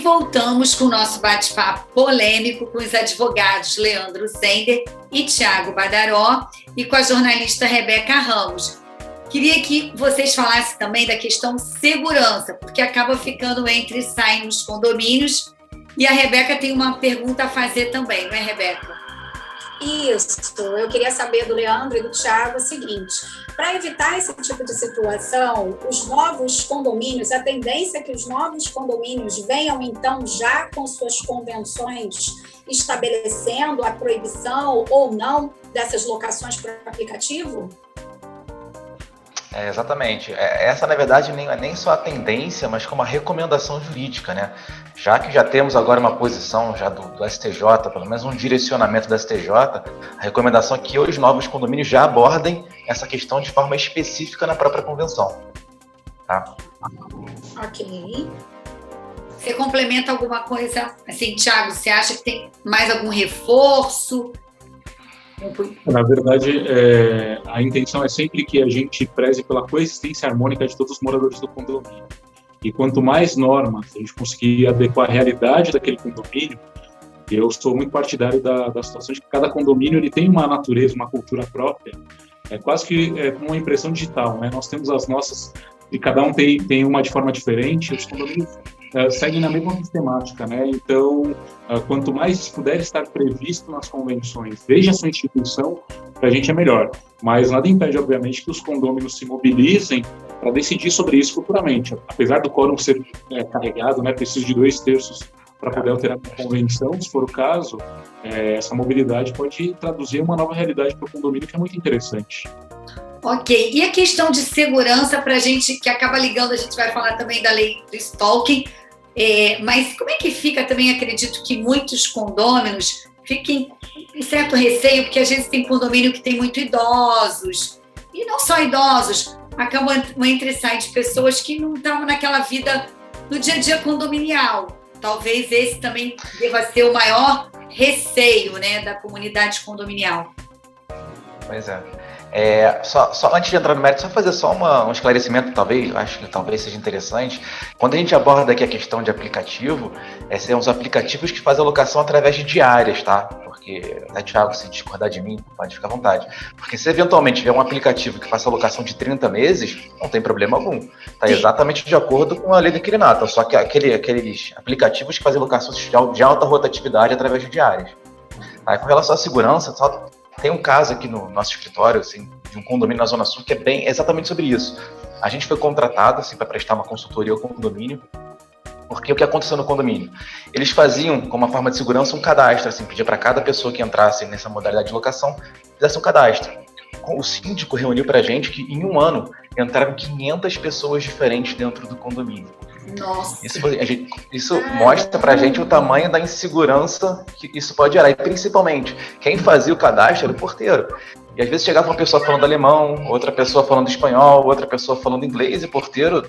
voltamos com o nosso bate-papo polêmico com os advogados Leandro Zender e Tiago Badaró e com a jornalista Rebeca Ramos. Queria que vocês falassem também da questão segurança, porque acaba ficando entre e sai nos condomínios. E a Rebeca tem uma pergunta a fazer também, não é, Rebeca? Isso, eu queria saber do Leandro e do Tiago o seguinte: para evitar esse tipo de situação, os novos condomínios, a tendência é que os novos condomínios venham então já com suas convenções estabelecendo a proibição ou não dessas locações por aplicativo? Exatamente. Essa, na verdade, nem só a tendência, mas como a recomendação jurídica, né? Já que já temos agora uma posição já do STJ, pelo menos um direcionamento do STJ, a recomendação é que os novos condomínios já abordem essa questão de forma específica na própria convenção. Tá? Ok. Você complementa alguma coisa? Assim, Tiago, você acha que tem mais algum reforço? Na verdade, a intenção é sempre que a gente preze pela coexistência harmônica de todos os moradores do condomínio. E quanto mais normas a gente conseguir adequar a realidade daquele condomínio, eu sou muito partidário da situação de que cada condomínio ele tem uma natureza, uma cultura própria, quase que como uma impressão digital, né? Nós temos as nossas, e cada um tem uma de forma diferente, os condomínios seguem na mesma sistemática, né? Então, quanto mais puder estar previsto nas convenções, desde a sua instituição, para a gente é melhor. Mas nada impede, obviamente, que os condôminos se mobilizem para decidir sobre isso futuramente. Apesar do quórum ser carregado, né, precisa de 2/3 para poder alterar a convenção, se for o caso, essa mobilidade pode traduzir uma nova realidade para o condomínio, que é muito interessante. Ok, e a questão de segurança para a gente, que acaba ligando, a gente vai falar também da lei do stalking, mas como é que fica também, acredito que muitos condôminos fiquem em certo receio, porque às vezes tem condomínio que tem muito idosos, e não só idosos, acabam entre e sai de pessoas que não estão naquela vida no dia a dia condominial. Talvez esse também deva ser o maior receio, né, da comunidade condominial. Pois é. Só antes de entrar no mérito, só fazer um esclarecimento, acho que talvez seja interessante. Quando a gente aborda aqui a questão de aplicativo, são os aplicativos que fazem a locação através de diárias, tá? Porque, Thiago, se discordar de mim, pode ficar à vontade. Porque se eventualmente tiver um aplicativo que faça a locação de 30 meses, não tem problema algum. Está exatamente de acordo com a lei do inquilinato, só que aqueles aplicativos que fazem locação de alta rotatividade através de diárias. Aí, com relação à segurança, só tem um caso aqui no nosso escritório, assim, de um condomínio na Zona Sul, que é exatamente sobre isso. A gente foi contratado assim, para prestar uma consultoria ao condomínio, porque o que aconteceu no condomínio? Eles faziam, como uma forma de segurança, um cadastro, assim, pedia para cada pessoa que entrasse nessa modalidade de locação, fizesse um cadastro. O síndico reuniu para a gente que, em um ano, entraram 500 pessoas diferentes dentro do condomínio. Nossa. Isso mostra pra gente o tamanho da insegurança que isso pode gerar. E principalmente, quem fazia o cadastro era o porteiro. E às vezes chegava uma pessoa falando alemão, outra pessoa falando espanhol, outra pessoa falando inglês, e o porteiro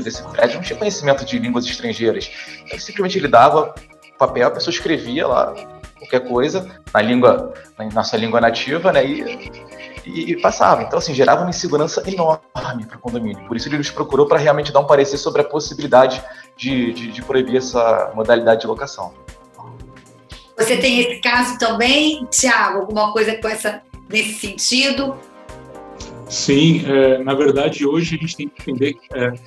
desse prédio não tinha conhecimento de línguas estrangeiras. Ele dava papel, a pessoa escrevia lá qualquer coisa na nossa língua nativa, né? E passava. Então, assim, gerava uma insegurança enorme para o condomínio. Por isso ele nos procurou para realmente dar um parecer sobre a possibilidade de proibir essa modalidade de locação. Você tem esse caso também, Tiago? Alguma coisa nesse sentido? Sim, na verdade, hoje a gente tem que entender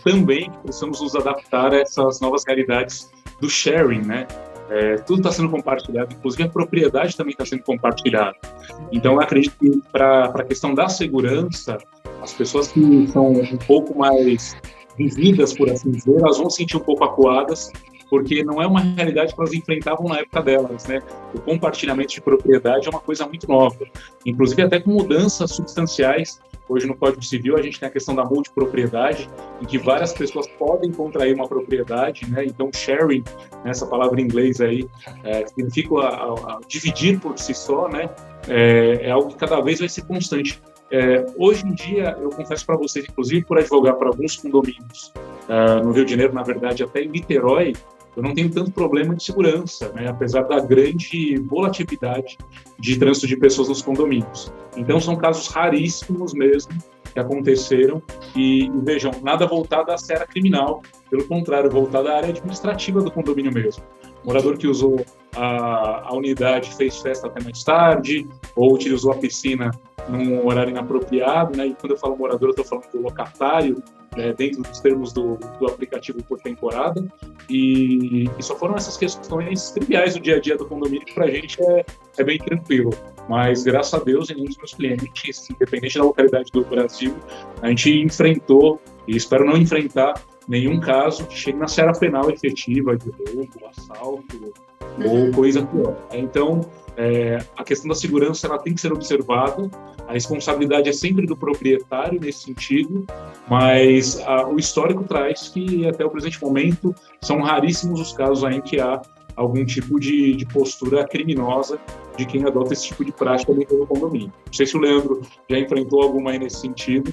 também que precisamos nos adaptar a essas novas realidades do sharing, né? Tudo está sendo compartilhado, inclusive a propriedade também está sendo compartilhada. Então, eu acredito que para a questão da segurança, as pessoas que são um pouco mais vividas, por assim dizer, elas vão se sentir um pouco acuadas, porque não é uma realidade que elas enfrentavam na época delas, né? O compartilhamento de propriedade é uma coisa muito nova, inclusive até com mudanças substanciais. Hoje no Código Civil a gente tem a questão da multipropriedade, em que várias pessoas podem contrair uma propriedade, né? Então sharing, essa palavra em inglês aí, significa dividir por si só, né? É algo que cada vez vai ser constante. Hoje em dia, eu confesso para vocês, inclusive por advogar para alguns condomínios no Rio de Janeiro, na verdade até em Niterói, eu não tenho tanto problema de segurança, né? Apesar da grande volatilidade de trânsito de pessoas nos condomínios. Então, são casos raríssimos mesmo que aconteceram e vejam, nada voltado à seara criminal, pelo contrário, voltado à área administrativa do condomínio mesmo. Morador que usou a unidade, fez festa até mais tarde, ou utilizou a piscina num horário inapropriado, né? E quando eu falo morador, eu estou falando do locatário, dentro dos termos do aplicativo por temporada, e só foram essas questões triviais do dia a dia do condomínio que para a gente é bem tranquilo. Mas, graças a Deus, em nenhum dos meus clientes, independente da localidade do Brasil, a gente enfrentou, e espero não enfrentar, nenhum caso que chegue na seara penal efetiva de roubo, assalto ou coisa pior. Então, a questão da segurança ela tem que ser observada, a responsabilidade é sempre do proprietário nesse sentido, mas o histórico traz que até o presente momento são raríssimos os casos em que há algum tipo de postura criminosa de quem adota esse tipo de prática dentro do condomínio. Não sei se o Leandro já enfrentou alguma aí nesse sentido,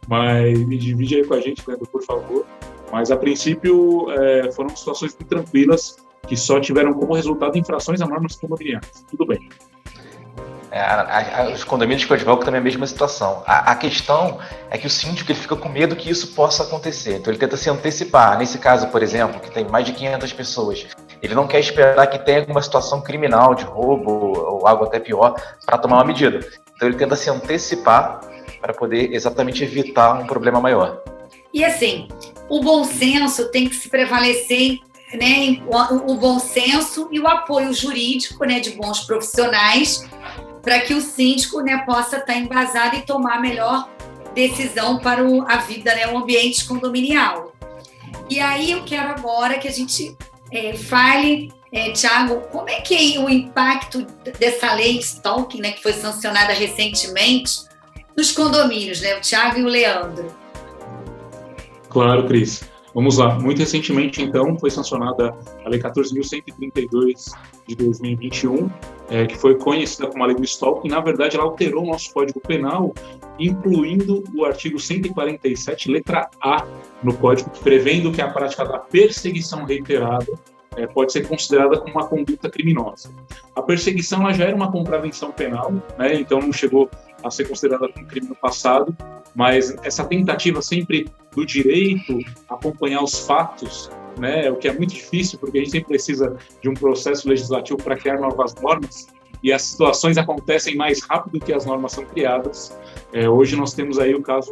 mas me divide aí com a gente, Leandro, por favor. Mas, a princípio, foram situações muito tranquilas que só tiveram como resultado infrações a normas condominiais. Tudo bem. Os condomínios que eu advogo também é a mesma situação. A questão é que o síndico ele fica com medo que isso possa acontecer. Então, ele tenta se antecipar. Nesse caso, por exemplo, que tem mais de 500 pessoas, ele não quer esperar que tenha alguma situação criminal de roubo ou algo até pior para tomar uma medida. Então, ele tenta se antecipar para poder exatamente evitar um problema maior. E assim, o bom senso tem que se prevalecer, né, o bom senso e o apoio jurídico, né, de bons profissionais, para que o síndico, né, possa estar embasado e tomar a melhor decisão para a vida, né, o ambiente condominial. E aí eu quero agora que a gente fale, Thiago, como é que é o impacto dessa lei Stalking, né, que foi sancionada recentemente, nos condomínios, né, o Thiago e o Leandro? Claro, Cris. Vamos lá. Muito recentemente, então, foi sancionada a Lei 14.132 de 2021, que foi conhecida como a Lei do Stalking. Na verdade, ela alterou o nosso Código Penal, incluindo o artigo 147, letra A, no Código, prevendo que a prática da perseguição reiterada pode ser considerada como uma conduta criminosa. A perseguição ela já era uma contravenção penal, né? Então não chegou a ser considerada como crime no passado, mas essa tentativa sempre do direito acompanhar os fatos, né? O que é muito difícil, porque a gente sempre precisa de um processo legislativo para criar novas normas, e as situações acontecem mais rápido que as normas são criadas. Hoje nós temos aí o caso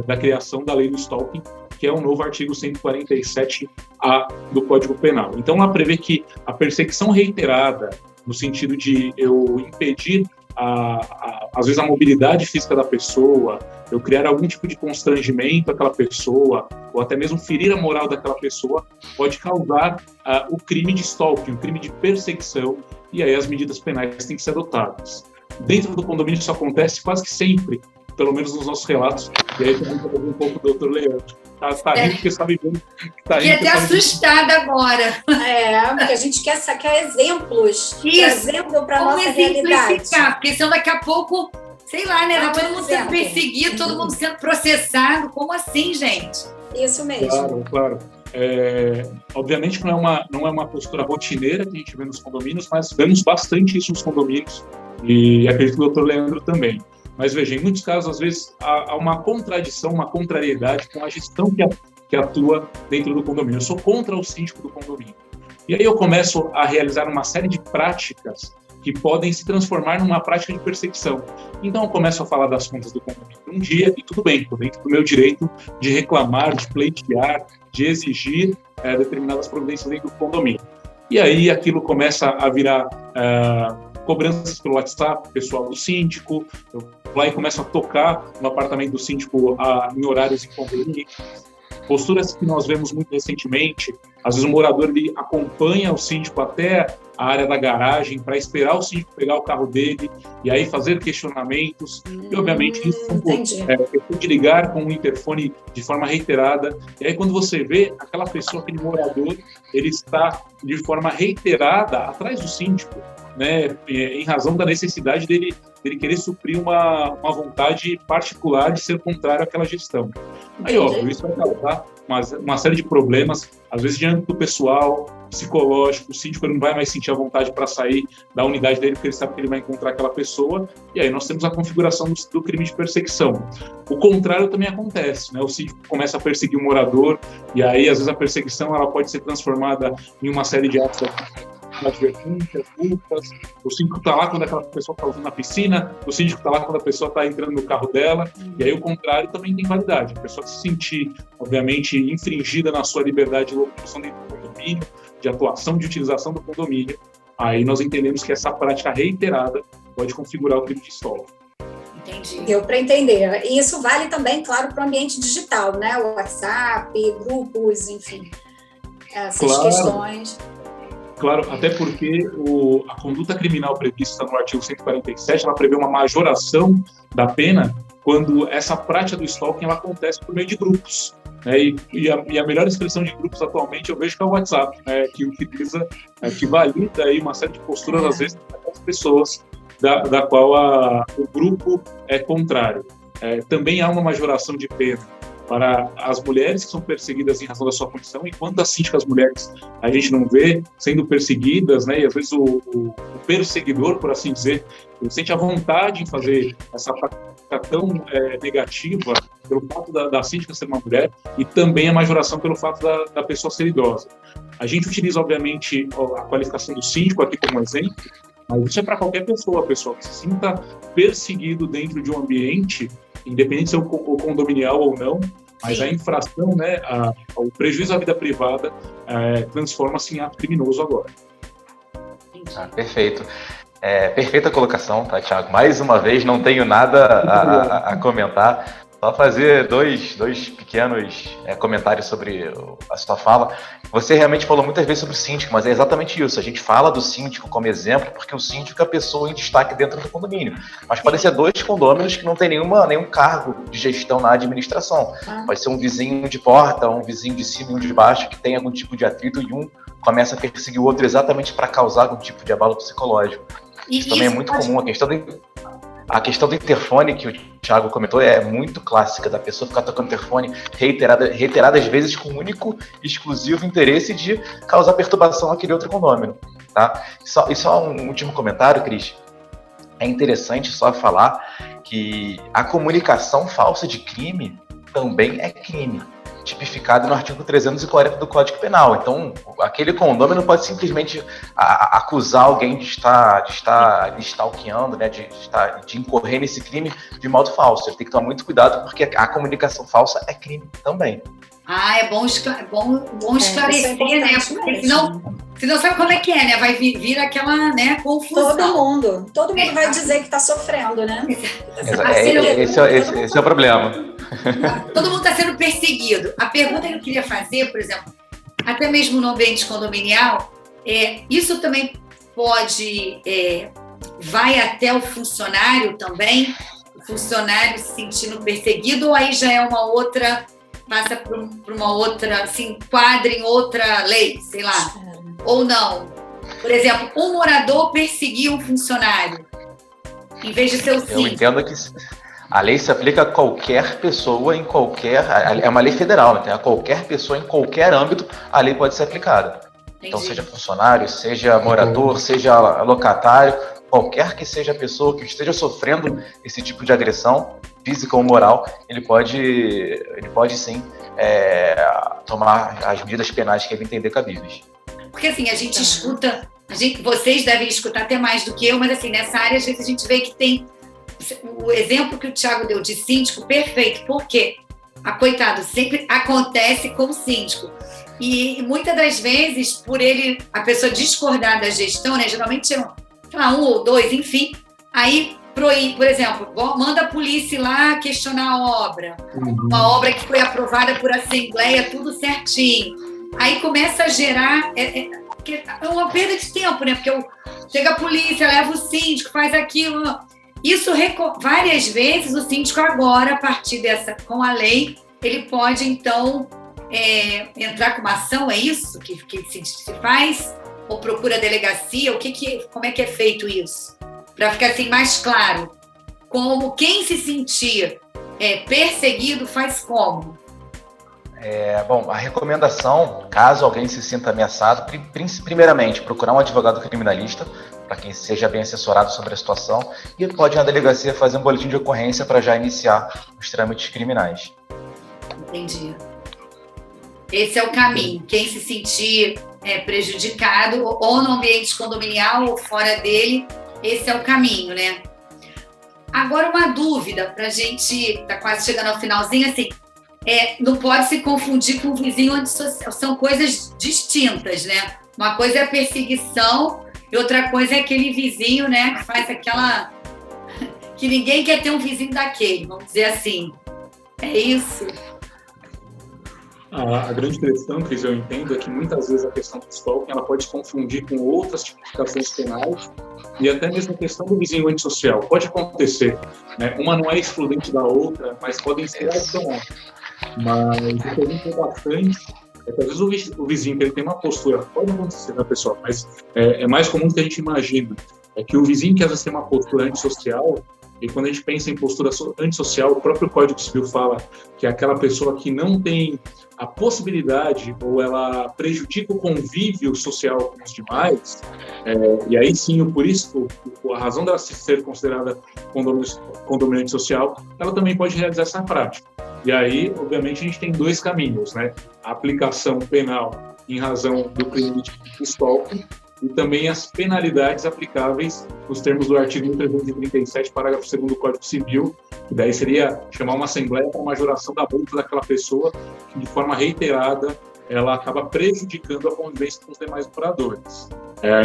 da criação da Lei do Stalking, que é o novo artigo 147A do Código Penal. Então, ela prevê que a perseguição reiterada, no sentido de eu impedir, às vezes, a mobilidade física da pessoa, eu criar algum tipo de constrangimento àquela pessoa, ou até mesmo ferir a moral daquela pessoa, pode causar o crime de stalking, o crime de perseguição, e aí as medidas penais têm que ser adotadas. Dentro do condomínio isso acontece quase que sempre, pelo menos nos nossos relatos, e aí também vou um pouco do doutor Leandro. Tá rindo porque está vivendo. Fiquei até assustada agora. Porque a gente quer exemplos, trazendo para a nossa realidade. Porque senão daqui a pouco, sei lá, né? Todo mundo sendo perseguido, todo mundo sendo processado. Como assim, gente? Isso mesmo. Claro. Obviamente que não é uma postura rotineira que a gente vê nos condomínios, mas vemos bastante isso nos condomínios, e acredito que o doutor Leandro também. Mas veja, em muitos casos, às vezes, há uma contradição, uma contrariedade com a gestão que atua dentro do condomínio. Eu sou contra o síndico do condomínio. E aí eu começo a realizar uma série de práticas que podem se transformar numa prática de perseguição. Então eu começo a falar das contas do condomínio um dia, e tudo bem, estou dentro do meu direito de reclamar, de pleitear, de exigir determinadas providências dentro do condomínio. E aí aquilo começa a virar cobranças pelo WhatsApp pessoal do síndico, eu vou lá e começo a tocar no apartamento do síndico em horários inconvenientes. Posturas que nós vemos muito recentemente, às vezes o morador ele acompanha o síndico até a área da garagem para esperar o síndico pegar o carro dele e aí fazer questionamentos, e obviamente isso é de ligar com o interfone de forma reiterada, e aí quando você vê aquela pessoa, aquele morador, ele está de forma reiterada atrás do síndico, né, em razão da necessidade dele querer suprir uma vontade particular de ser contrário àquela gestão. Aí, óbvio, isso vai causar uma série de problemas, às vezes de âmbito pessoal, psicológico, o síndico não vai mais sentir a vontade para sair da unidade dele, porque ele sabe que ele vai encontrar aquela pessoa, e aí nós temos a configuração do crime de perseguição. O contrário também acontece, né? O síndico começa a perseguir o morador, e aí às vezes a perseguição ela pode ser transformada em uma série de atos advertências, multas. O síndico está lá quando aquela pessoa está usando a piscina, o síndico está lá quando a pessoa está entrando no carro dela, e aí o contrário também tem validade. A pessoa se sentir, obviamente, infringida na sua liberdade de locomoção dentro do condomínio, de atuação, de utilização do condomínio, aí nós entendemos que essa prática reiterada pode configurar o crime de stalking. Entendi. Deu para entender. E isso vale também, claro, para o ambiente digital, né? O WhatsApp, grupos, enfim, essas questões. Claro, até porque a conduta criminal prevista no artigo 147, ela prevê uma majoração da pena quando essa prática do stalking ela acontece por meio de grupos. Né? E a melhor expressão de grupos atualmente eu vejo que é o WhatsApp, né? Que utiliza, que valida aí uma série de posturas, às vezes, das pessoas da qual o grupo é contrário. Também há uma majoração de pena para as mulheres que são perseguidas em razão da sua condição, enquanto assim que as mulheres a gente não vê sendo perseguidas, né? E às vezes o perseguidor, por assim dizer, ele sente a vontade em fazer essa prática tão negativa pelo fato da síndica ser uma mulher, e também a majoração pelo fato da pessoa ser idosa. A gente utiliza, obviamente, a qualificação do síndico aqui como exemplo, mas isso é para qualquer pessoa que se sinta perseguido dentro de um ambiente, independente se é o condominial ou não, mas a infração, né, o prejuízo à vida privada transforma-se em ato criminoso agora. Perfeito. Perfeita colocação, tá, Thiago? Mais uma vez, não tenho nada a comentar. Só fazer dois pequenos comentários sobre a sua fala. Você realmente falou muitas vezes sobre o síndico, mas é exatamente isso. A gente fala do síndico como exemplo porque o síndico é a pessoa em destaque dentro do condomínio. Mas pode ser 2 condôminos que não tem nenhum cargo de gestão na administração. Pode ser um vizinho de porta, um vizinho de cima e um de baixo que tem algum tipo de atrito e um começa a perseguir o outro exatamente para causar algum tipo de abalo psicológico. Isso também é muito comum. A questão do interfone que o Thiago comentou é muito clássica, da pessoa ficar tocando interfone reiteradas vezes com o único e exclusivo interesse de causar perturbação àquele outro condômino. Tá? E só um último comentário, Cris. É interessante só falar que a comunicação falsa de crime também é crime, tipificado no artigo 340 do Código Penal. Então, aquele condômino pode simplesmente acusar alguém de estar stalkeando, né, de incorrer nesse crime de modo falso. Ele tem que tomar muito cuidado, porque a comunicação falsa é crime também. É bom esclarecer, né? Porque senão sabe como é que é, né? Vai vir aquela, né, confusão. Todo mundo vai dizer que está sofrendo, né? Esse é o problema. Todo mundo está sendo perseguido. A pergunta que eu queria fazer, por exemplo, até mesmo no ambiente condominial, isso também vai até o funcionário também? O funcionário se sentindo perseguido, ou aí já é uma outra, passa por uma outra, se enquadra em outra lei, sei lá, ou não? Por exemplo, um morador perseguir um funcionário, em vez de ser o síndico. Eu entendo que a lei se aplica a qualquer pessoa em qualquer... É uma lei federal, né? A qualquer pessoa em qualquer âmbito a lei pode ser aplicada. Entendi. Então, seja funcionário, seja morador, seja locatário, qualquer que seja a pessoa que esteja sofrendo esse tipo de agressão, física ou moral, ele pode sim tomar as medidas penais que ele entender cabíveis. Porque assim, a gente escuta, vocês devem escutar até mais do que eu, mas assim, nessa área às vezes a gente vê que tem o exemplo que o Thiago deu de síndico, perfeito, porque coitado, sempre acontece com o síndico. E muitas das vezes, por a pessoa discordar da gestão, né, geralmente tinham, sei lá, 1 ou 2, enfim, aí por exemplo, manda a polícia ir lá questionar a obra, uma obra que foi aprovada por assembleia, tudo certinho. Aí começa a gerar uma perda de tempo, né? Porque chega a polícia, leva o síndico, faz aquilo. Isso, várias vezes, o síndico agora, a partir com a lei, ele pode, então, entrar com uma ação, é isso que se faz? Ou procura a delegacia? Como é que é feito isso? Para ficar assim mais claro, como quem se sentir perseguido faz como? Bom, a recomendação, caso alguém se sinta ameaçado, primeiramente, procurar um advogado criminalista, para quem seja bem assessorado sobre a situação, e pode ir na delegacia fazer um boletim de ocorrência para já iniciar os trâmites criminais. Entendi. Esse é o caminho. Quem se sentir prejudicado, ou no ambiente condominial ou fora dele, esse é o caminho, né? Agora, uma dúvida, para a gente, está quase chegando ao finalzinho, assim, não pode se confundir com o vizinho antissocial, são coisas distintas, né? Uma coisa é a perseguição e outra coisa é aquele vizinho, né, que faz aquela... que ninguém quer ter um vizinho daquele, vamos dizer assim. É isso? A grande questão, Cris, eu entendo, é que muitas vezes a questão do stalking ela pode se confundir com outras tipificações penais e até mesmo a questão do vizinho antissocial. Pode acontecer, né? Uma não é excludente da outra, mas podem ser adicionais. Mas o que a gente vê bastante é que às vezes o vizinho que ele tem uma postura, pode acontecer, né, pessoal? Mas é mais comum do que a gente imagina. É que o vizinho que às vezes tem uma postura antissocial, e quando a gente pensa em postura antissocial, o próprio Código Civil fala que é aquela pessoa que não tem a possibilidade ou ela prejudica o convívio social com os demais, e aí sim, por isso, a razão dela ser considerada condomínio social, ela também pode realizar essa prática. E aí, obviamente, a gente tem dois caminhos, né? A aplicação penal em razão do crime de stalking e também as penalidades aplicáveis nos termos do artigo 1337, parágrafo 2º do Código Civil, que daí seria chamar uma assembleia para majoração da multa daquela pessoa que, de forma reiterada, ela acaba prejudicando a convivência com os demais moradores.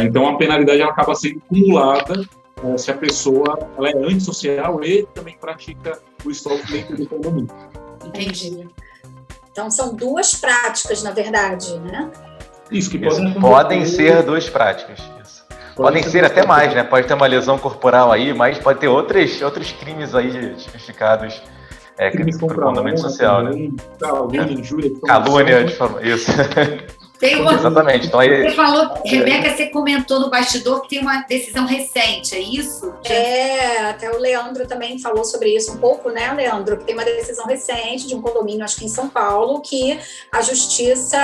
Então, a penalidade ela acaba sendo acumulada se a pessoa ela é antissocial e também pratica o stalking dentro do condomínio. Entendi. Então, são duas práticas, na verdade, né? Isso, que podem ser duas práticas. Isso. Podem ser até mais, né? Pode ter uma lesão corporal aí, mas pode ter outros crimes aí tipificados para o condomínio social, né? Calúnia, injúria. Calúnia, isso. Exatamente. Então, aí, você falou, Rebeca, você comentou no bastidor que tem uma decisão recente, é isso? Até o Leandro também falou sobre isso um pouco, né, Leandro? Que tem uma decisão recente de um condomínio, acho que em São Paulo, que a justiça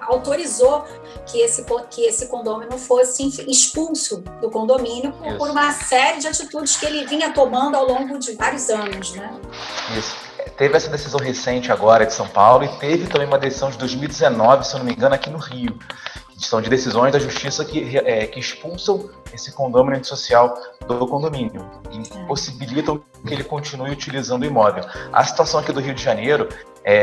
autorizou que esse condomínio fosse expulso do condomínio por uma série de atitudes que ele vinha tomando ao longo de vários anos, né? Isso. Teve essa decisão recente agora de São Paulo e teve também uma decisão de 2019, se eu não me engano, aqui no Rio. São de decisões da justiça que expulsam esse condomínio antissocial do condomínio e possibilitam que ele continue utilizando o imóvel. A situação aqui do Rio de Janeiro,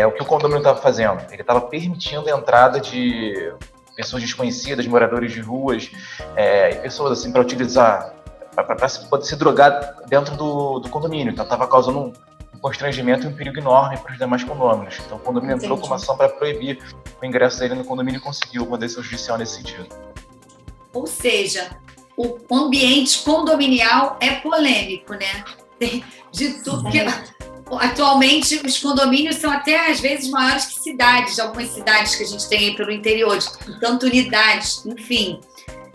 o que o condomínio estava fazendo? Ele estava permitindo a entrada de pessoas desconhecidas, moradores de ruas, e pessoas assim para utilizar, para poder se drogar dentro do condomínio. Então estava causando um constrangimento e um perigo enorme para os demais condôminos. Então o condomínio entrou com uma ação para proibir o ingresso dele no condomínio e conseguiu uma decisão judicial nesse sentido. Ou seja, o ambiente condominial é polêmico, né? De tudo que... Atualmente, os condomínios são até, às vezes, maiores que cidades, algumas cidades que a gente tem aí pelo interior, de tanto unidades, enfim.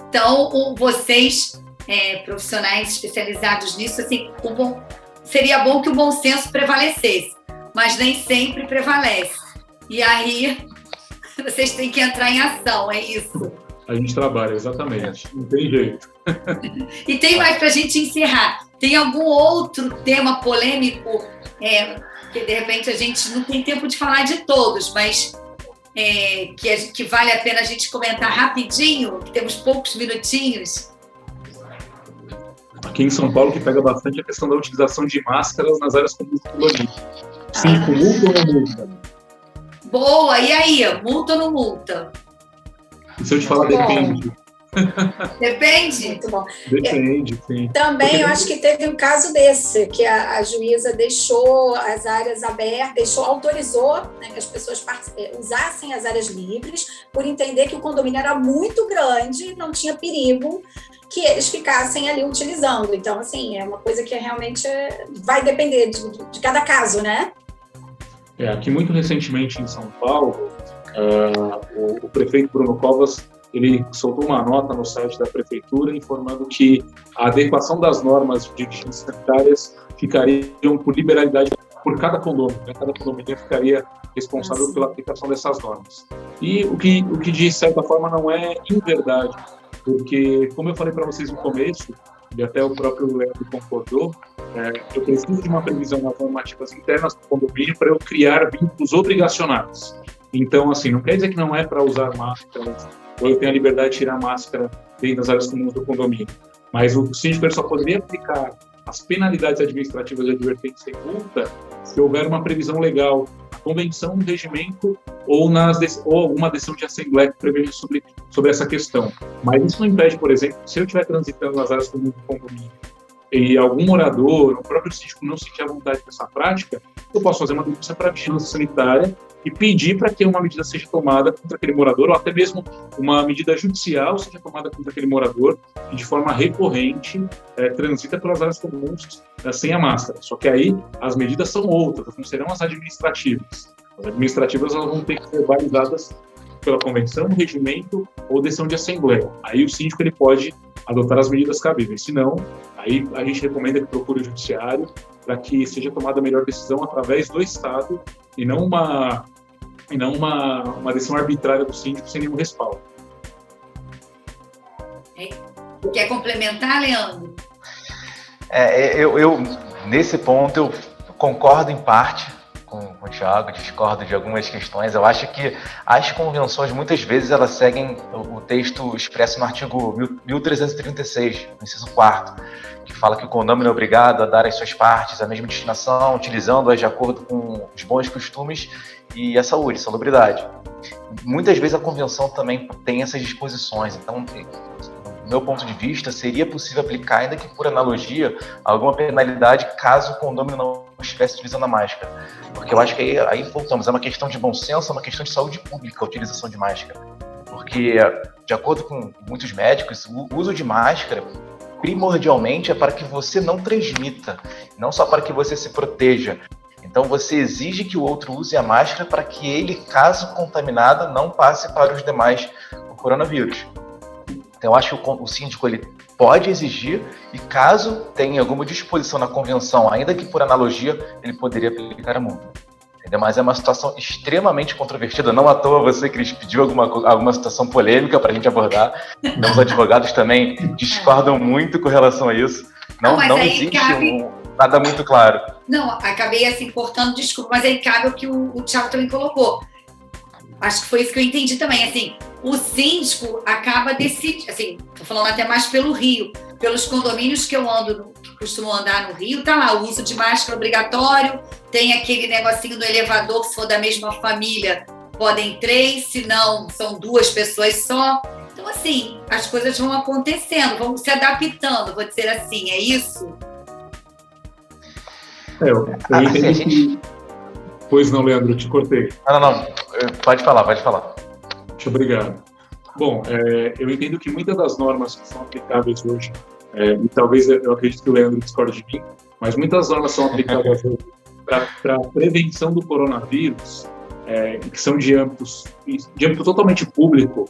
Então, vocês, profissionais especializados nisso, assim, seria bom que o bom senso prevalecesse, mas nem sempre prevalece. E aí, vocês têm que entrar em ação, é isso? A gente trabalha, exatamente. Não tem jeito. E tem mais para a gente encerrar. Tem algum outro tema polêmico que, de repente, a gente não tem tempo de falar de todos, mas que vale a pena a gente comentar rapidinho, que temos poucos minutinhos? Aqui em São Paulo, que pega bastante a questão da utilização de máscaras nas áreas comuns do condomínio. Sim, com multa ou não multa? Boa, e aí? Multa ou não multa? E se eu te falar, depende. Depende? Muito bom. Depende, sim. Também eu acho que teve um caso desse, que a juíza deixou as áreas abertas, autorizou, né, que as pessoas usassem as áreas livres, por entender que o condomínio era muito grande, não tinha perigo que eles ficassem ali utilizando. Então, assim, é uma coisa que realmente vai depender de cada caso, né? Aqui muito recentemente em São Paulo, o prefeito Bruno Covas, ele soltou uma nota no site da prefeitura informando que a adequação das normas de vigilância sanitárias ficariam por liberdade por cada condomínio, né? Cada condomínio ficaria responsável pela aplicação dessas normas. E o que de certa forma não é inverdade, porque, como eu falei para vocês no começo, e até o próprio Leandro concordou, eu preciso de uma previsão nas normativas internas do condomínio para eu criar vínculos obrigacionais. Então, assim, não quer dizer que não é para usar máscaras, ou eu tenho a liberdade de tirar máscara dentro das áreas comuns do condomínio, mas o síndico só poderia aplicar as penalidades administrativas de advertência e multa se houver uma previsão legal, a convenção, um regimento ou alguma decisão de assembleia que preveja sobre essa questão. Mas isso não impede, por exemplo, se eu estiver transitando nas áreas comuns do condomínio e algum morador, o próprio síndico não sentir a vontade dessa prática, eu posso fazer uma denúncia para a vigilância sanitária e pedir para que uma medida seja tomada contra aquele morador, ou até mesmo uma medida judicial seja tomada contra aquele morador que de forma recorrente transita pelas áreas comuns sem a máscara. Só que aí as medidas são outras, não serão as administrativas. As administrativas elas vão ter que ser balizadas pela convenção, regimento ou decisão de assembleia. Aí o síndico ele pode adotar as medidas cabíveis. Se não, aí a gente recomenda que procure o judiciário para que seja tomada a melhor decisão através do Estado e não uma decisão arbitrária do síndico sem nenhum respaldo. Quer complementar, Leandro? Eu nesse ponto, eu concordo em parte com o Thiago, discordo de algumas questões. Eu acho que as convenções, muitas vezes, elas seguem o texto expresso no artigo 1336, no inciso 4º, que fala que o condômino é obrigado a dar às suas partes a mesma destinação, utilizando-as de acordo com os bons costumes e a saúde, salubridade. Muitas vezes a convenção também tem essas disposições, então, do meu ponto de vista, seria possível aplicar, ainda que por analogia, alguma penalidade caso o condômino não estivesse utilizando a máscara. Porque eu acho que aí voltamos, é uma questão de bom senso, é uma questão de saúde pública a utilização de máscara. Porque, de acordo com muitos médicos, o uso de máscara primordialmente é para que você não transmita, não só para que você se proteja. Então você exige que o outro use a máscara para que ele, caso contaminado, não passe para os demais o coronavírus. Então eu acho que o síndico ele pode exigir e caso tenha alguma disposição na convenção, ainda que por analogia, ele poderia aplicar a multa. Entendeu? Mas é uma situação extremamente controvertida, não à toa você, Cris, pediu alguma situação polêmica para a gente abordar. Então os advogados também discordam muito com relação a isso. Não existe nada muito claro. Não, acabei assim cortando, desculpa, mas aí cabe o que o Thiago também colocou. Acho que foi isso que eu entendi também, assim, o síndico acaba decidindo, assim, tô falando até mais pelo Rio, pelos condomínios que eu costumo andar no Rio, tá lá, o uso de máscara obrigatório, tem aquele negocinho do elevador, se for da mesma família, podem 3, se não, são 2 pessoas só. Então, assim, as coisas vão acontecendo, vão se adaptando, vou dizer assim, é isso? Eu entendi que... Pois não, Leandro, eu te cortei. Não. Pode falar. Muito obrigado. Bom, eu entendo que muitas das normas que são aplicáveis hoje, e talvez eu acredito que o Leandro discorde de mim, mas muitas normas são aplicáveis hoje para a prevenção do coronavírus, que são de âmbito totalmente público,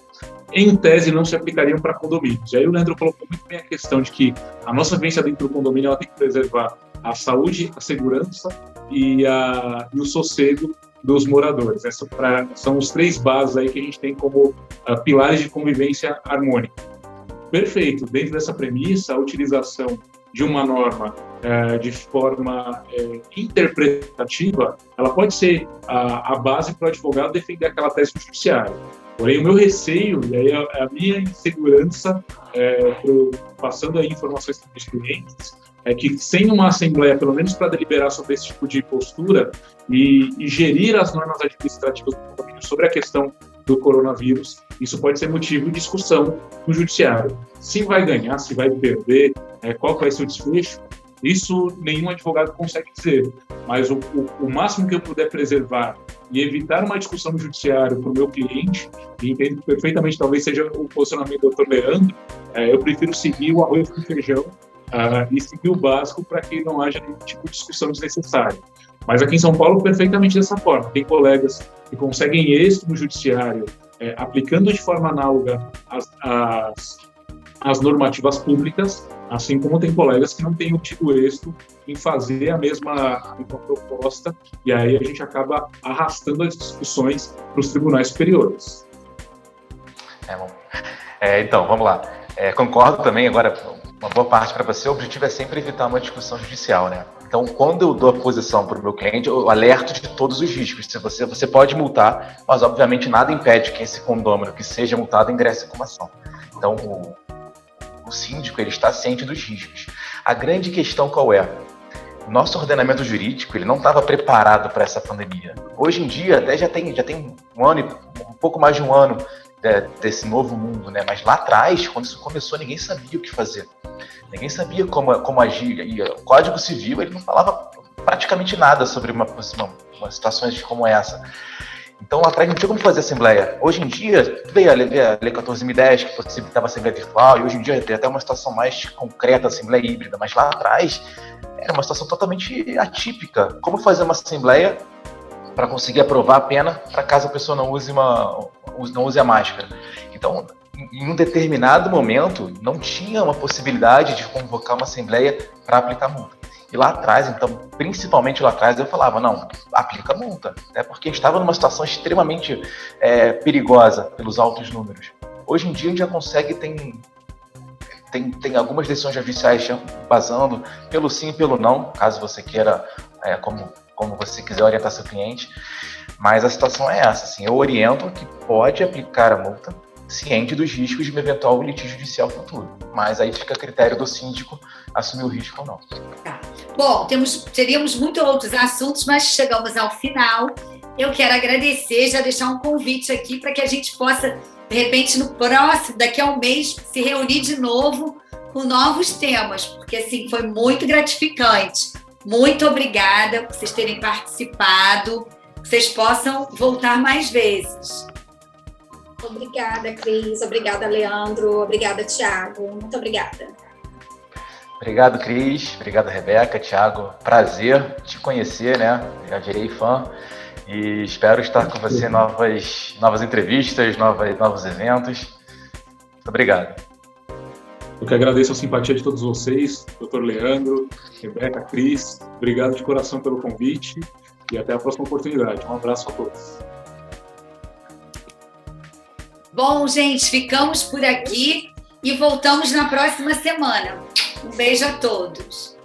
em tese não se aplicariam para condomínios. E aí o Leandro colocou muito bem a questão de que a nossa vivência dentro do condomínio ela tem que preservar a saúde, a segurança e o sossego dos moradores. São os 3 bases aí que a gente tem como pilares de convivência harmônica. Perfeito. Dentro dessa premissa, a utilização de uma norma de forma interpretativa, ela pode ser a base para o advogado defender aquela tese no judiciário. Porém, o meu receio, e aí a minha insegurança, passando aí informações para os clientes, é que sem uma assembleia, pelo menos para deliberar sobre esse tipo de postura e gerir as normas administrativas do condomínio sobre a questão do coronavírus, isso pode ser motivo de discussão no judiciário. Se vai ganhar, se vai perder, qual vai ser o desfecho, isso nenhum advogado consegue dizer. Mas o máximo que eu puder preservar e evitar uma discussão no judiciário para o meu cliente, e entendo perfeitamente, talvez seja o posicionamento do Dr. Leandro, eu prefiro seguir o arroz com feijão e seguir o básico para que não haja nenhum tipo de discussão desnecessária. Mas aqui em São Paulo, perfeitamente dessa forma. Tem colegas que conseguem êxito no judiciário, aplicando de forma análoga as normativas públicas, assim como tem colegas que não têm obtido êxito em fazer a mesma proposta, e aí a gente acaba arrastando as discussões para os tribunais superiores. Bom. Então, vamos lá. Concordo também, agora, uma boa parte para você, o objetivo é sempre evitar uma discussão judicial, né? Então, quando eu dou a posição para o meu cliente, eu alerto de todos os riscos. Se você pode multar, mas obviamente nada impede que esse condômino que seja multado ingresse com uma ação. Então, o síndico ele está ciente dos riscos. A grande questão qual é? O nosso ordenamento jurídico ele não estava preparado para essa pandemia. Hoje em dia, até já tem um ano, um pouco mais de um ano desse novo mundo, né? Mas lá atrás, quando isso começou, ninguém sabia o que fazer. Ninguém sabia como agir. E o Código Civil ele não falava praticamente nada sobre uma situações como essa. Então, lá atrás não tinha como fazer assembleia. Hoje em dia, veio a Lei 14.010, que possibilitava assembleia virtual, e hoje em dia tem até uma situação mais concreta, assembleia híbrida, mas lá atrás era uma situação totalmente atípica. Como fazer uma assembleia para conseguir aprovar a pena para caso a pessoa não use a máscara? Então, em um determinado momento, não tinha uma possibilidade de convocar uma assembleia para aplicar multa. E lá atrás, então, principalmente lá atrás, eu falava, não, aplica multa. Até porque a gente estava numa situação extremamente perigosa pelos altos números. Hoje em dia a gente já consegue, tem algumas decisões judiciais basando pelo sim e pelo não, caso você queira, como você quiser orientar seu cliente. Mas a situação é essa, assim, eu oriento que pode aplicar a multa, ciente dos riscos de um eventual litígio judicial futuro. Mas aí fica a critério do síndico assumir o risco ou não. Tá. Bom, teríamos muitos outros assuntos, mas chegamos ao final. Eu quero agradecer, já deixar um convite aqui para que a gente possa, de repente, no próximo, daqui a um mês, se reunir de novo com novos temas, porque assim, foi muito gratificante. Muito obrigada por vocês terem participado, que vocês possam voltar mais vezes. Obrigada, Cris. Obrigada, Leandro. Obrigada, Thiago. Muito obrigada. Obrigado, Cris. Obrigado, Rebeca, Thiago. Prazer te conhecer, né? Já virei fã. E espero estar com você em novas entrevistas, novos eventos. Muito obrigado. Eu que agradeço a simpatia de todos vocês, Dr. Leandro, Rebeca, Cris. Obrigado de coração pelo convite e até a próxima oportunidade. Um abraço a todos. Bom, gente, ficamos por aqui e voltamos na próxima semana. Um beijo a todos.